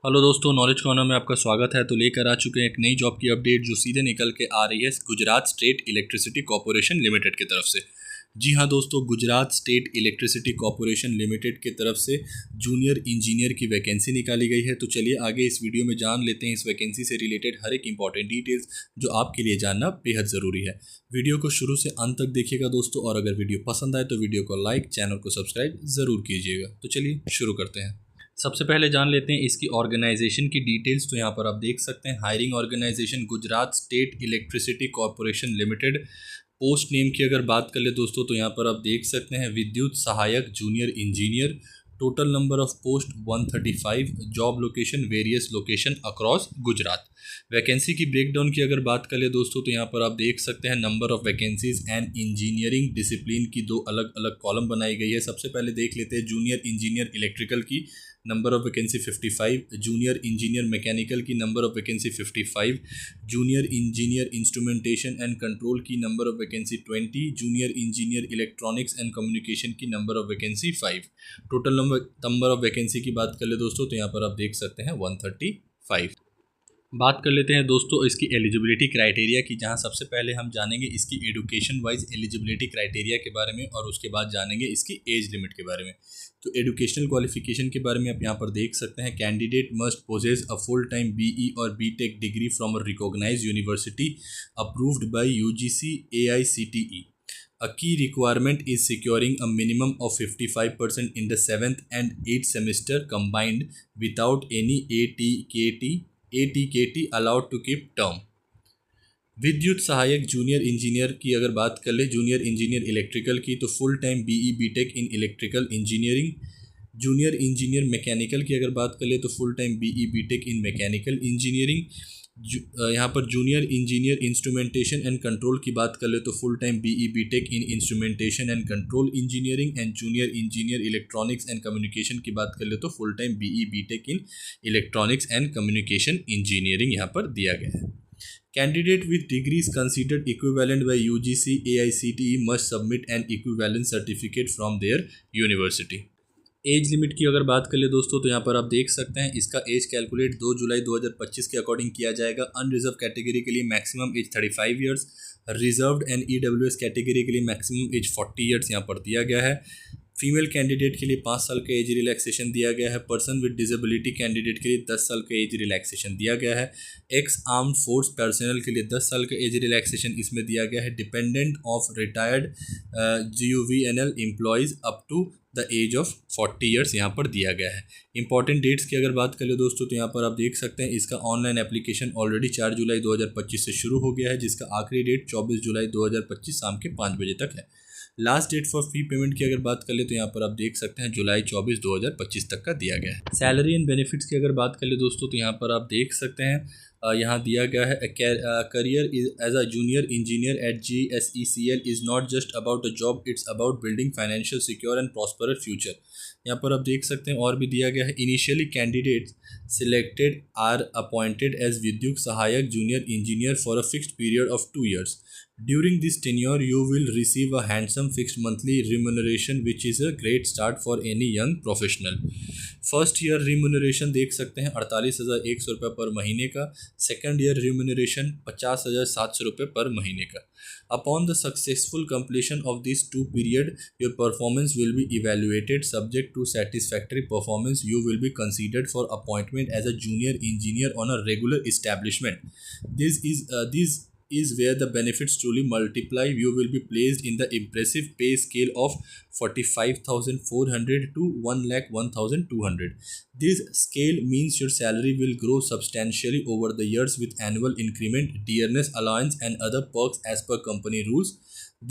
Hello दोस्तों, knowledge corner में आपका स्वागत है। तो लेकर आ चुके हैं एक नई जॉब की अपडेट जो सीधे निकल के आ रही है Gujarat state electricity corporation limited की तरफ से। जी हाँ दोस्तों, Gujarat state electricity corporation limited की तरफ से जूनियर इंजीनियर की वैकेंसी निकाली गई है। तो चलिए आगे इस वीडियो में जान लेते हैं इस वैकेंसी से रिलेटेड हर एक इंपॉर्टेंट डिटेल्स जो आपके लिए जानना बेहद ज़रूरी है। वीडियो को शुरू से अंत तक देखिएगा दोस्तों, और अगर वीडियो पसंद आए तो वीडियो को लाइक, चैनल को सब्सक्राइब ज़रूर कीजिएगा। तो चलिए शुरू करते हैं। सबसे पहले जान लेते हैं इसकी ऑर्गेनाइजेशन की डिटेल्स। तो यहाँ पर आप देख सकते हैं hiring organization Gujarat state electricity corporation limited. Post name की अगर बात कर ले दोस्तों तो यहाँ पर आप देख सकते हैं विद्युत Sahayak junior engineer. Total number of post 135। Job location various location across Gujarat. Vacancy की ब्रेकडाउन की अगर बात कर ले दोस्तों तो यहाँ पर आप देख सकते हैं number of vacancies and engineering discipline की दो अलग अलग कॉलम बनाई गई है। सबसे पहले देख लेते हैं जूनियर इंजीनियर इलेक्ट्रिकल की number of vacancy 55, junior engineer mechanical की number of vacancy 55, junior engineer instrumentation and control की number of vacancy 20, junior engineer electronics and communication की number of vacancy 5। Total number of vacancy की बात कर ले दोस्तों तो यहाँ पर आप देख सकते हैं 135। बात कर लेते हैं दोस्तों इसकी एलिजिबिलिटी क्राइटेरिया की, जहां सबसे पहले हम जानेंगे इसकी एजुकेशन वाइज एलिजिबिलिटी क्राइटेरिया के बारे में और उसके बाद जानेंगे इसकी एज लिमिट के बारे में। तो एजुकेशनल क्वालिफिकेशन के बारे में आप यहाँ पर देख सकते हैं candidate must possess a full time BE और B Tech degree from a recognised university approved by UGC AICTE. A key requirement is securing a minimum of 55% in the 7th and 8th semester combined without any ATKT allowed to keep term. विद्युत Sahayak junior engineer की अगर बात कर ले, junior engineer electrical की, तो full time BE BTech in electrical engineering. Junior engineer mechanical की अगर बात कर ले तो full time BE BTech in mechanical engineering. यहाँ पर junior engineer instrumentation and control की बात कर ले तो full time BE BTech in instrumentation and control engineering. And junior engineer electronics and communication की बात कर ले तो full time BE BTech in electronics and communication engineering यहाँ पर दिया गया है। Candidate with degrees considered equivalent by UGC AICTE must submit an equivalent certificate from their university. Age limit की अगर बात कर ले दोस्तों तो यहाँ पर आप देख सकते हैं इसका एज कैलकुलेट 2 जुलाई 2025 के अकॉर्डिंग किया जाएगा। अनरिजर्व कैटेगरी के लिए maximum age 35 years, reserved and EWS category के लिए मैक्सिमम एज 40 ईयर्स यहाँ पर दिया गया है। फीमेल कैंडिडेट के लिए 5 साल का एज रिलैक्सेशन दिया गया है। पर्सन विद डिसेबिलिटी कैंडिडेट के लिए 10 साल का एज रिलैक्सेशन दिया गया है। एक्स आर्म्ड फोर्स पर्सनल के लिए 10 साल का एज रिलैक्सेशन इसमें दिया गया है। Dependent of retired GUVNL employees up to the age of 40 years यहाँ पर दिया गया है। इंपॉर्टेंट डेट्स की अगर बात करें दोस्तों तो यहाँ पर आप देख सकते हैं इसका ऑनलाइन एप्लीकेशन ऑलरेडी 4 जुलाई 2025 से शुरू हो गया है, जिसका आखिरी डेट 24 जुलाई 2025 शाम के 5 बजे तक है। Last date for fee payment की अगर बात कर ले तो यहाँ पर आप देख सकते हैं जुलाई 24 2025 तक का दिया गया है। सैलरी एंड बेनिफिट्स की अगर बात कर ले दोस्तों तो यहाँ पर आप देख सकते हैं यहाँ दिया गया है career as a junior engineer at GSECL is not just about a job, it's about building financial secure and prosperous future. यहाँ पर आप देख सकते हैं और भी दिया गया है initially candidates selected are appointed as Vidyut Sahayak junior engineer for a fixed period of 2 years. During this tenure, you will receive a handsome fixed monthly remuneration, which is a great start for any young professional. First year remuneration देख सकते हैं 48,100 रुपये पर महीने का। Second year remuneration 50,700 रुपये पर महीने का। Upon the successful completion of these 2 period, your performance will be evaluated. Subject to satisfactory performance, you will be considered for appointment as a junior engineer on a regular establishment. This is where the benefits truly multiply. You will be placed in the impressive pay scale of 45,400 to 1,01,200. This scale means your salary will grow substantially over the years with annual increment, dearness allowance and other perks as per company rules.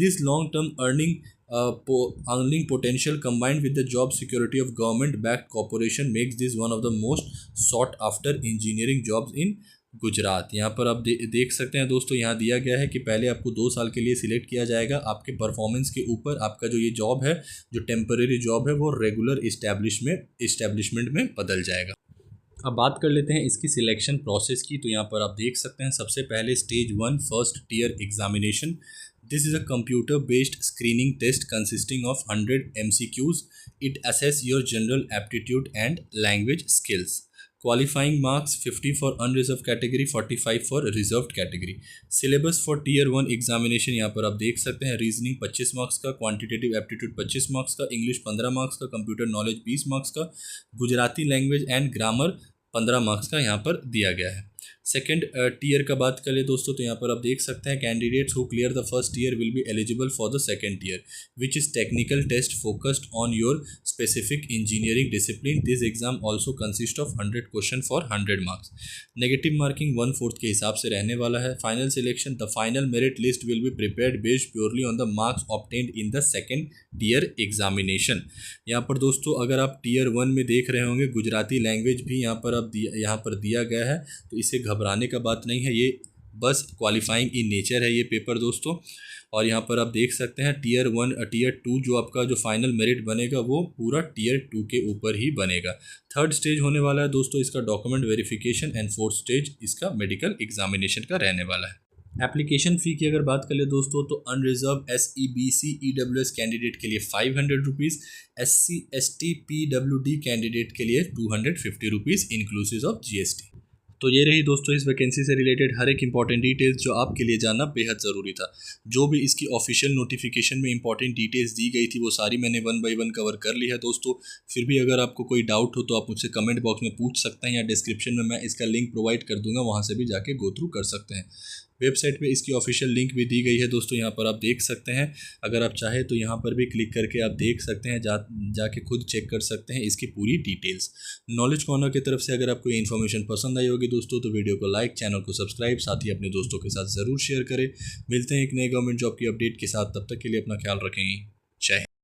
This long-term earning potential combined with the job security of government-backed corporation makes this one of the most sought-after engineering jobs in Gujarat. यहाँ पर आप देख सकते हैं दोस्तों, यहाँ दिया गया है कि पहले आपको 2 साल के लिए सिलेक्ट किया जाएगा। आपके परफॉर्मेंस के ऊपर आपका जो ये जॉब है, जो टेम्परेरी जॉब है, वो रेगुलर इस्टेब्लिशमेंट में बदल जाएगा। अब बात कर लेते हैं इसकी सिलेक्शन प्रोसेस की। तो यहाँ पर आप देख सकते हैं सबसे पहले stage 1 first tier examination. This is a computer-based screening test consisting of 100 MCQs. It assesses your general aptitude and language skills. Qualifying marks 50 for unreserved category, 45 for reserved category. Syllabus for tier 1 examination यहाँ पर आप देख सकते हैं। Reasoning 25 marks का, quantitative aptitude 25 marks का, English 15 marks का, computer knowledge 20 marks का, Gujarati language and grammar 15 marks का यहाँ पर दिया गया है। सेकेंड टीयर का बात करें दोस्तों तो यहाँ पर आप देख सकते हैं candidates who clear the first year will be eligible for the second year which is technical test focused on your specific engineering discipline. This exam also consist of 100 question for 100 marks. Negative marking 1/4 के हिसाब से रहने वाला है। Final selection, the final merit list will be prepared based purely on the marks obtained in the second tier examination. यहाँ पर दोस्तों अगर आप टीयर 1 में देख रहे होंगे गुजराती लैंग्वेज भी यहाँ पर दिया गया है, तो इसे घबराने का बात नहीं है, ये बस क्वालिफाइंग इन नेचर है ये पेपर दोस्तों। और यहाँ पर आप देख सकते हैं टीयर 1 टीयर 2 जो आपका जो फाइनल मेरिट बनेगा वो पूरा टीयर 2 के ऊपर ही बनेगा। थर्ड स्टेज होने वाला है दोस्तों इसका document verification and fourth stage इसका मेडिकल एग्जामिनेशन का रहने वाला है। एप्लीकेशन फ़ी की अगर बात कर ले दोस्तों तो अनरिजर्व SEBC EWS कैंडिडेट के लिए 500 rupees, SC ST PWD candidate के लिए 250 रुपीज़ इंक्लूसिव ऑफ GST। तो ये रही दोस्तों इस वैकेंसी से रिलेटेड हर एक इंपॉर्टेंट डिटेल्स जो आपके लिए जानना बेहद ज़रूरी था। जो भी इसकी ऑफिशियल नोटिफिकेशन में इंपॉर्टेंट डिटेल्स दी गई थी वो सारी मैंने 1 बाय 1 कवर कर ली है दोस्तों। फिर भी अगर आपको कोई डाउट हो तो आप मुझसे कमेंट बॉक्स में पूछ सकते हैं या डिस्क्रिप्शन में मैं इसका लिंक प्रोवाइड कर दूंगा, वहाँ से भी जाके गो थ्रू कर सकते हैं। वेबसाइट पे इसकी ऑफिशियल लिंक भी दी गई है दोस्तों, यहाँ पर आप देख सकते हैं। अगर आप चाहें तो यहाँ पर भी क्लिक करके आप देख सकते हैं, जाके खुद चेक कर सकते हैं इसकी पूरी डिटेल्स। नॉलेज कॉर्नर की तरफ से अगर आपको ये इन्फॉर्मेशन पसंद आई होगी दोस्तों तो वीडियो को लाइक, चैनल को सब्सक्राइब, साथ ही अपने दोस्तों के साथ ज़रूर शेयर करें। मिलते हैं एक नए गवर्नमेंट जॉब की अपडेट के साथ, तब तक के लिए अपना ख्याल रखें।